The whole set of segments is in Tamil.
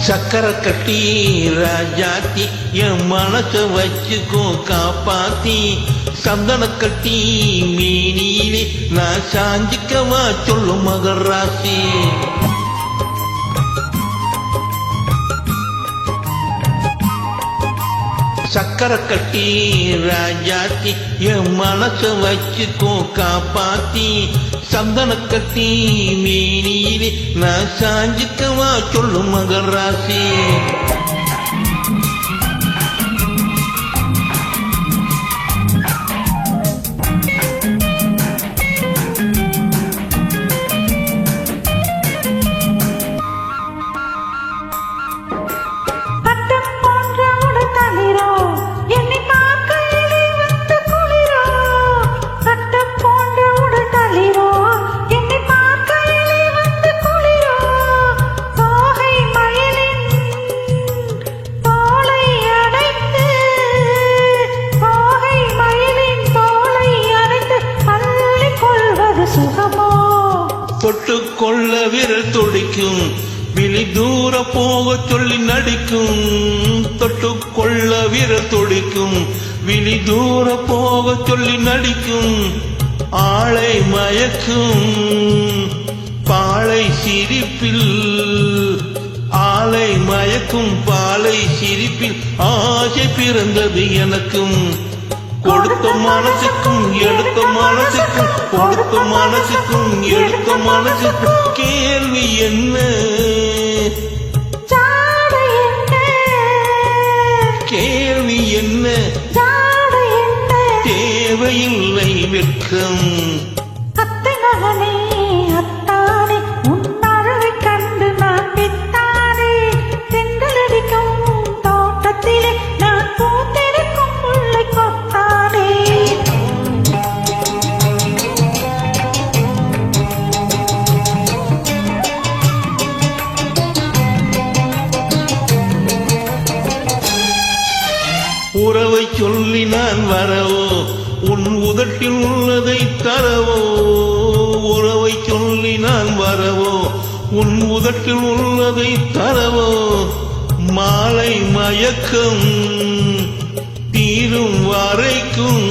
சக்கரை கட்டி ராஜாத்தி என் மனச வச்சுக்கோ காப்பாத்தி சந்தன கட்டி மீனிலே நான் சாஞ்சிக்கவா சொல்லும் மகராசி சக்கரை கட்டி ராஜாத்தி என் மனச வச்சுக்கோ காப்பாத்தி சந்தன கட்டி மீனிலே நான் சாஞ்சிக்கவா சொல்லும் மகராசி தொட்டுக்கொள்ள விரல் துடிக்கும் விழி தூர போக சொல்லி நடிக்கும் தொட்டுக்கொள்ள விரல் துடிக்கும் விழி தூர போக சொல்லி நடிக்கும் ஆளை மயக்கும் பாலை சிரிப்பில் ஆளை மயக்கும் பாலை சிரிப்பில் ஆசை பிறந்தது எனக்கும் கொடுத்த மனசுக்கும் எடுத்த மனசுக்கும் கொடுத்த மனசுக்கும் எடுத்த மனசுக்கும் கேள்வி என்ன கேள்வி என்ன தேவையில்லை வெட்கம் உறவை சொல்லி நான் வரவோ உன் உதட்டில் உள்ளதை தரவோ உறவை சொல்லி நான் வரவோ உன் உதட்டில் உள்ளதை தரவோ மாலை மயக்கம் தீரும் வரைக்கும்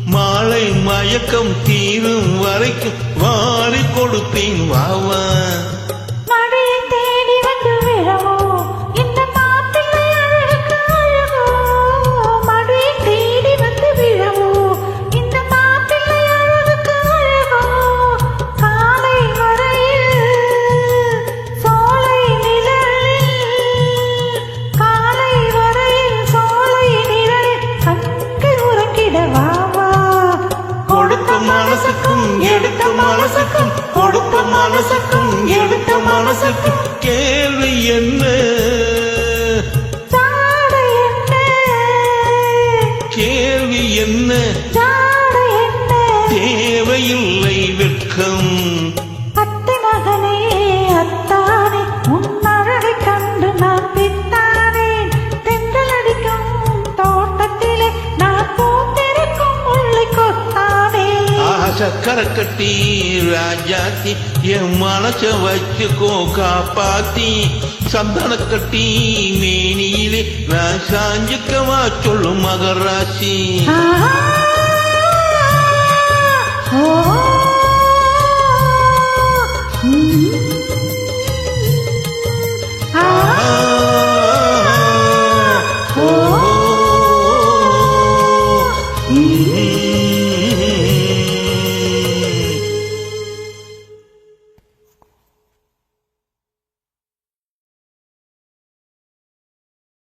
மாலை மயக்கம் தீரும் வரைக்கும் வாரி கொடுப்பேன் வாவா மனசுக்கும் எடுத்த மனசுக்கும் கொடுத்த மனசுக்கும் எடுத்த மனசுக்கும் கேள்வி என்ன கேள்வி என்ன தேவையில்லை வெட்கம் சக்கரை கட்டி ராஜாத்தி என் மனச வச்சுக்கோ காப்பாத்தி சந்தன கட்டி மேனியிலே நான் சாஞ்சிக்கவா சொல்லும் மகராசி